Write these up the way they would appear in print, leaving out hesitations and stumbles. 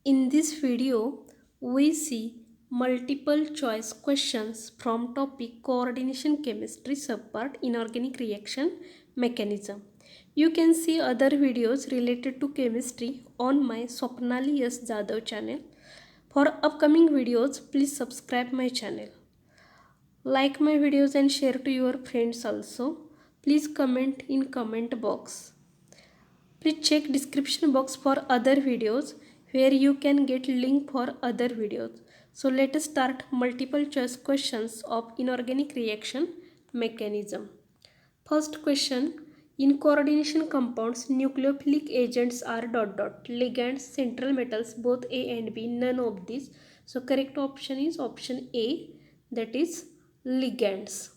In this video, we see multiple choice questions from topic coordination chemistry subpart inorganic reaction mechanism. You can see other videos related to chemistry on my Swapnali S. Jadhav channel. For upcoming videos, please subscribe my channel. Like my videos and share to your friends also. Please comment in comment box. Please check description box for other videos where you can get link for other videos. So let us start multiple choice questions of inorganic reaction mechanism. First question, in coordination compounds nucleophilic agents are ligands, central metals both A and B, none of these. So correct option is option A, that is ligands.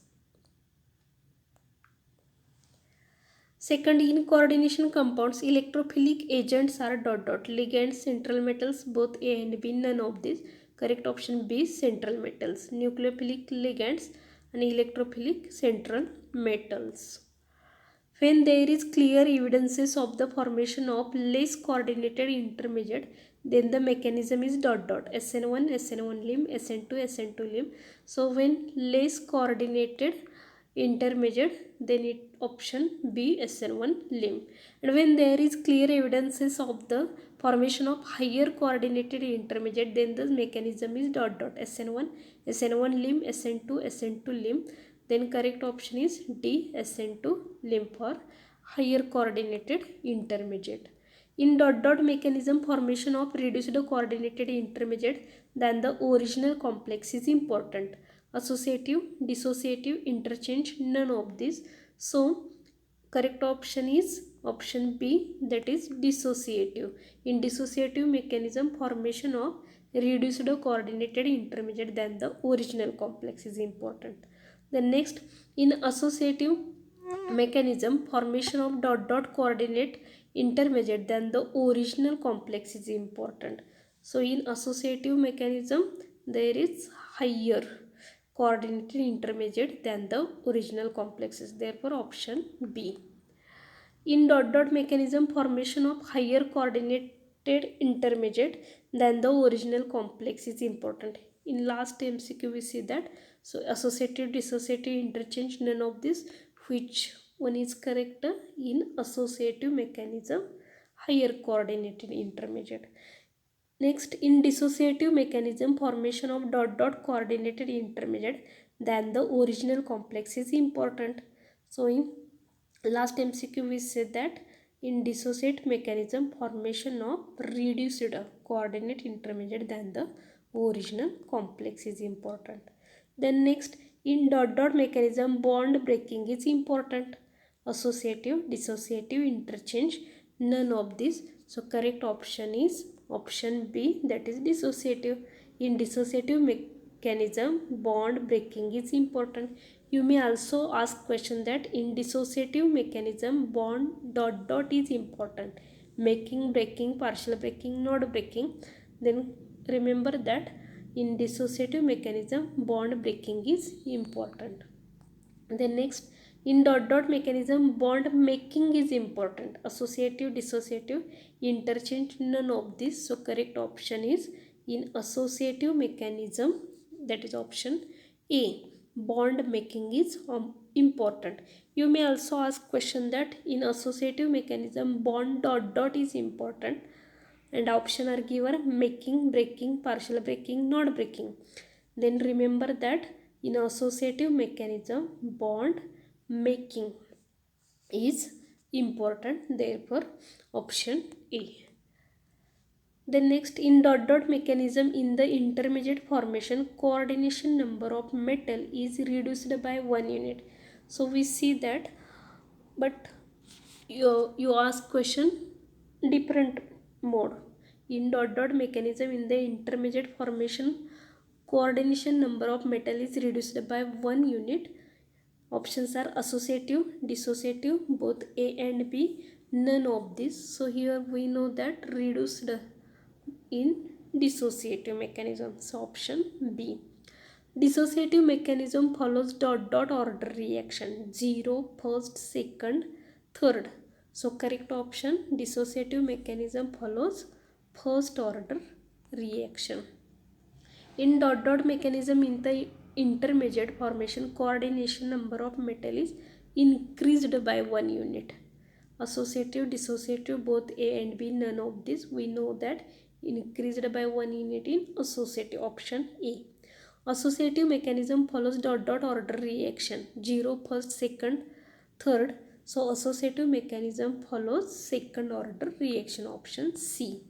Second, in coordination compounds, electrophilic agents are ligands, central metals, both A and B, none of these. Correct option B, central metals. Nucleophilic ligands and electrophilic central metals. When there is clear evidences of the formation of less coordinated intermediate, then the mechanism is SN1, SN1 limb, SN2, SN2 limb. So when less coordinated intermediate, then it option B, SN1 limb. And when there is clear evidences of the formation of higher coordinated intermediate, then the mechanism is SN1, SN1 limb, SN2, SN2 limb. Then correct option is D, SN2 limb for higher coordinated intermediate. In mechanism, formation of reduced coordinated intermediate than the original complex is important. Associative, dissociative, interchange, none of these. So correct option is option B, that is dissociative. In dissociative mechanism, formation of reduced coordinated intermediate than the original complex is important. The next, in associative mechanism, formation of coordinate intermediate than the original complex is important. So in associative mechanism, there is higher coordinated intermediate than the original complexes. Therefore option B. In mechanism, formation of higher coordinated intermediate than the original complex is important. In last MCQ we see that. So associative, dissociative, interchange, none of this. Which one is correct? In associative mechanism, higher coordinated intermediate. Next, in dissociative mechanism, formation of coordinated intermediate than the original complex is important. So in last MCQ we said that in dissociate mechanism, formation of reduced coordinate intermediate than the original complex is important. Then next, in mechanism, bond breaking is important. Associative, dissociative, interchange, none of these. So correct option is option B, that is dissociative. In dissociative mechanism, bond breaking is important. You may also ask question that in dissociative mechanism, bond is important. Making, breaking, partial breaking, not breaking. Then remember that in dissociative mechanism, bond breaking is important. Then next, in mechanism, bond making is important. Associative, dissociative, interchange, none of this. So correct option is in associative mechanism, that is option A. Bond making is important. You may also ask question that in associative mechanism, bond is important, and option are given making, breaking, partial breaking, not breaking. Then remember that in associative mechanism, bond making is important, therefore option A. Then next, in mechanism, in the intermediate formation, coordination number of metal is reduced by 1 unit. So we see that, but you ask question different mode. In mechanism, in the intermediate formation, coordination number of metal is reduced by 1 unit. Options are associative, dissociative, both A and B, none of this. So here we know that reduced in dissociative mechanism. So option B. Dissociative mechanism follows order reaction, 0, first, second, third. So correct option, dissociative mechanism follows first order reaction. In dot dot mechanism, in the intermediate formation, coordination number of metal is increased by 1 unit. Associative, dissociative, both A and B, none of this. We know that increased by 1 unit in associative, option A. Associative mechanism follows dot dot order reaction, 0, first, second, third. So associative mechanism follows second order reaction, option C.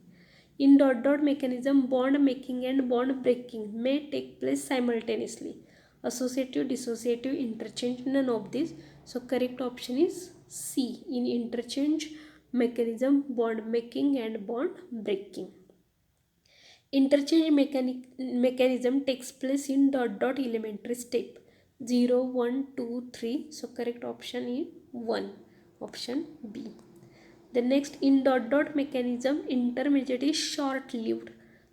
In dot dot mechanism, bond making and bond breaking may take place simultaneously. Associative, dissociative, interchange, none of this. So correct option is C. In interchange mechanism, bond making and bond breaking. Interchange mechanism takes place in dot dot elementary step, 0, 1, 2, 3. So correct option is 1, option B. The next, in dot dot mechanism, intermediate is short lived.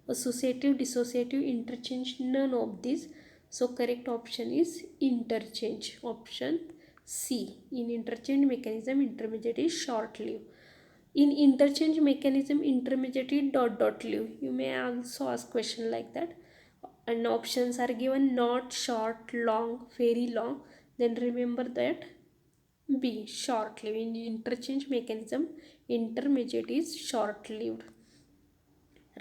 Associative, dissociative, interchange, none of these. So correct option is interchange, option C. In interchange mechanism, intermediate is short lived. In interchange mechanism, intermediate is dot dot lived. You may also ask question like that. And options are given: not, short, long, very long. Then remember that B, short lived. In interchange mechanism, intermediate is short lived.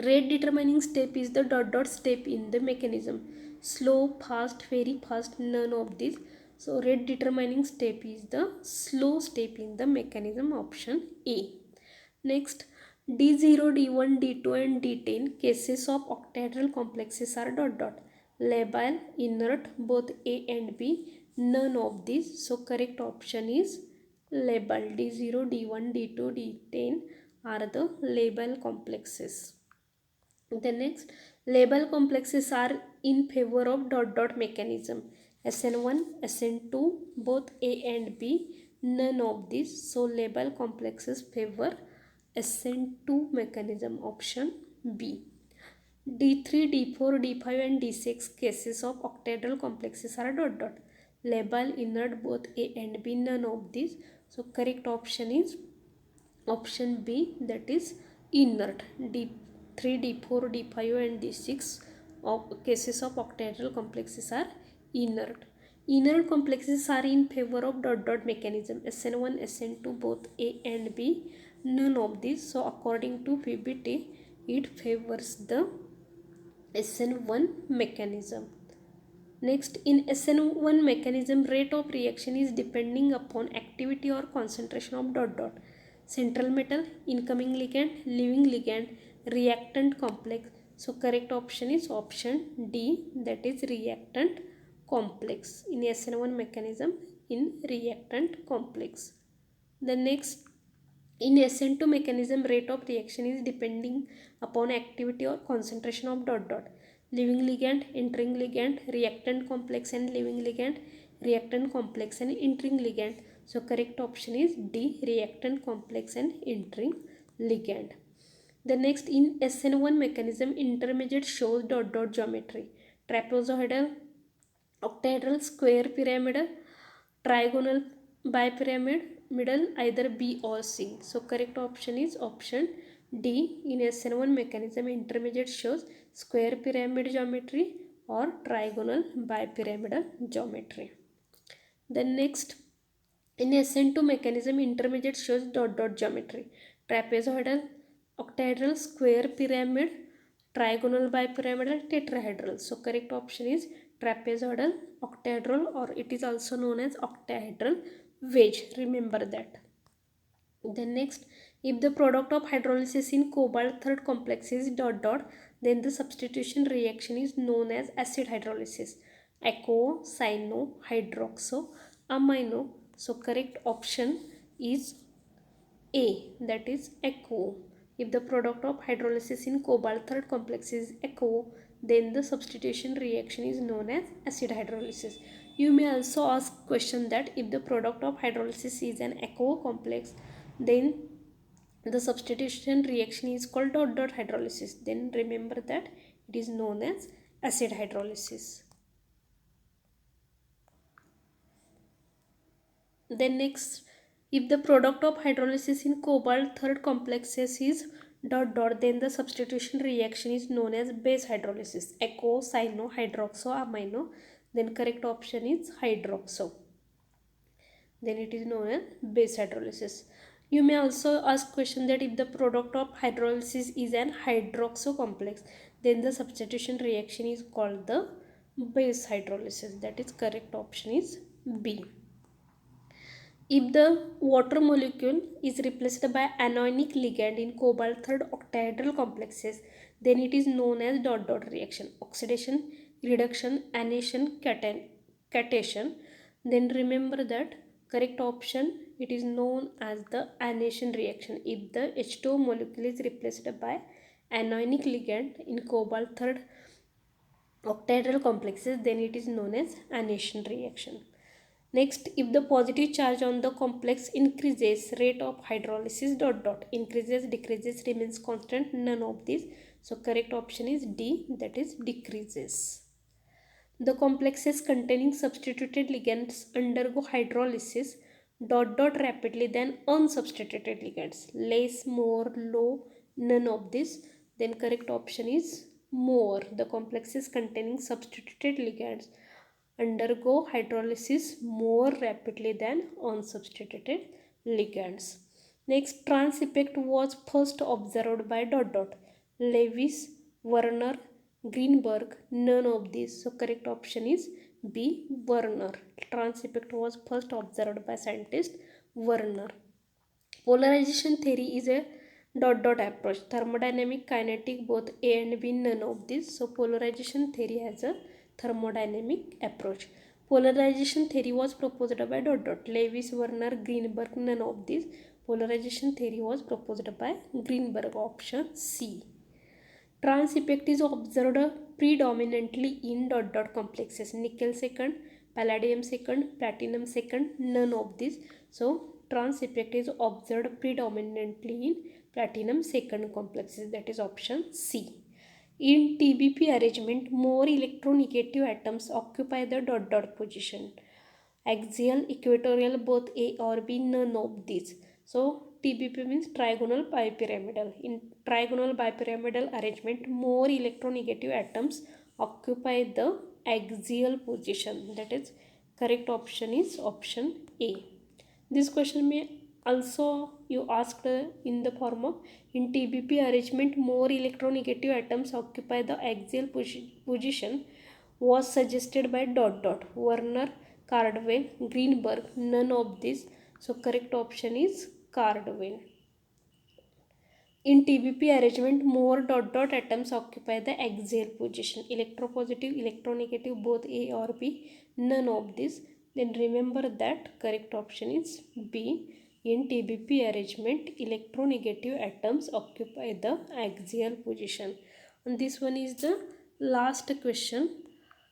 Rate determining step is the dot dot step in the mechanism. Slow, fast, very fast, none of these. So rate determining step is the slow step in the mechanism, option A. Next, D0, D1, D2 and D10 cases of octahedral complexes are dot dot. Labile, inert, both A and B, none of these. So correct option is labile. D0, D1, D2, D10 are the labile complexes. The next, labile complexes are in favor of dot dot mechanism. SN1, SN2, both A and B, none of these. So labile complexes favor SN2 mechanism, option B. D3, D4, D5 and D6 cases of octahedral complexes are dot dot. Labile, inert, both A and B, none of these. So correct option is option B, that is inert. D3, D4, D5 and D6 of cases of octahedral complexes are inert. Inert complexes are in favor of dot dot mechanism. SN1, SN2, both A and B, none of these. So according to PBT, it favors the SN1 mechanism. Next, in SN1 mechanism, rate of reaction is depending upon activity or concentration of dot dot. Central metal, incoming ligand, leaving ligand, reactant complex. So correct option is option D, that is reactant complex. In SN1 mechanism, in reactant complex. The next, in SN2 mechanism, rate of reaction is depending upon activity or concentration of dot dot. Leaving ligand, entering ligand, reactant complex and leaving ligand, reactant complex and entering ligand. So correct option is D, reactant complex and entering ligand. The next, in SN1 mechanism, intermediate shows dot dot geometry. Trapezoidal, octahedral, square, pyramidal, trigonal, bipyramid, middle, either B or C. So correct option is option D. In SN1 mechanism, intermediate shows square pyramid geometry or trigonal bipyramidal geometry. Then next, in SN2 mechanism, intermediate shows dot dot geometry. Trapezoidal, octahedral, square pyramid, trigonal bipyramidal, tetrahedral. So correct option is trapezoidal, octahedral, or it is also known as octahedral wedge. Remember that. Then next, if the product of hydrolysis in cobalt third complex is dot dot, then the substitution reaction is known as acid hydrolysis. Aquo, cyano, hydroxo, amino. So correct option is A, that is aquo. If the product of hydrolysis in cobalt third complex is aquo, then the substitution reaction is known as acid hydrolysis. You may also ask question that if the product of hydrolysis is an aquo complex, then the substitution reaction is called dot dot hydrolysis. Then remember that it is known as acid hydrolysis. Then next, if the product of hydrolysis in cobalt third complexes is dot dot, then the substitution reaction is known as base hydrolysis. Echo, cyano, hydroxo, amino. Then correct option is hydroxo. Then it is known as base hydrolysis. You may also ask question that if the product of hydrolysis is an hydroxo complex, then the substitution reaction is called the base hydrolysis. That is correct option is B. If the water molecule is replaced by anionic ligand in cobalt third octahedral complexes, then it is known as dot dot reaction. Oxidation, reduction, anation, cation. Then remember that correct option, it is known as the anation reaction. If the H2O molecule is replaced by anionic ligand in cobalt third octahedral complexes, then it is known as anation reaction. Next, if the positive charge on the complex increases, rate of hydrolysis dot dot, increases, decreases, remains constant, none of these. So correct option is D, that is decreases. The complexes containing substituted ligands undergo hydrolysis dot dot rapidly than unsubstituted ligands. Less, more, low, none of this. Then correct option is more. The complexes containing substituted ligands undergo hydrolysis more rapidly than unsubstituted ligands. Next, trans effect was first observed by dot dot. Lewis, Werner, Greenberg, none of these. So correct option is B, Werner. Trans effect was first observed by scientist Werner. Polarization theory is a dot dot approach. Thermodynamic, kinetic, both A and B, none of these. So polarization theory has a thermodynamic approach. Polarization theory was proposed by dot dot. Lewis, Werner, Greenberg, none of these. Polarization theory was proposed by Greenberg, option C. Trans effect is observed predominantly in dot dot complexes. Nickel second, palladium second, platinum second, none of these. So trans effect is observed predominantly in platinum second complexes. That is option C. In TBP arrangement, more electronegative atoms occupy the dot dot position. Axial, equatorial, both A or B, none of these. So TBP means trigonal bipyramidal. In trigonal bipyramidal arrangement, more electronegative atoms occupy the axial position. That is correct option is option A. This question may also you asked in the form of, in TBP arrangement more electronegative atoms occupy the axial position was suggested by dot dot. Werner, Cardwell, Greenberg, none of these. So correct option is Cardwell. In TBP arrangement, more dot dot atoms occupy the axial position. Electropositive, electronegative, both A or B, none of this. Then remember that correct option is B. In TBP arrangement, electronegative atoms occupy the axial position. And this one is the last question.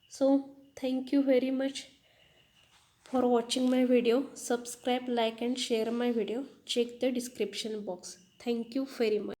So thank you very much for watching my video. Subscribe, like and share my video. Check the description box. Thank you very much.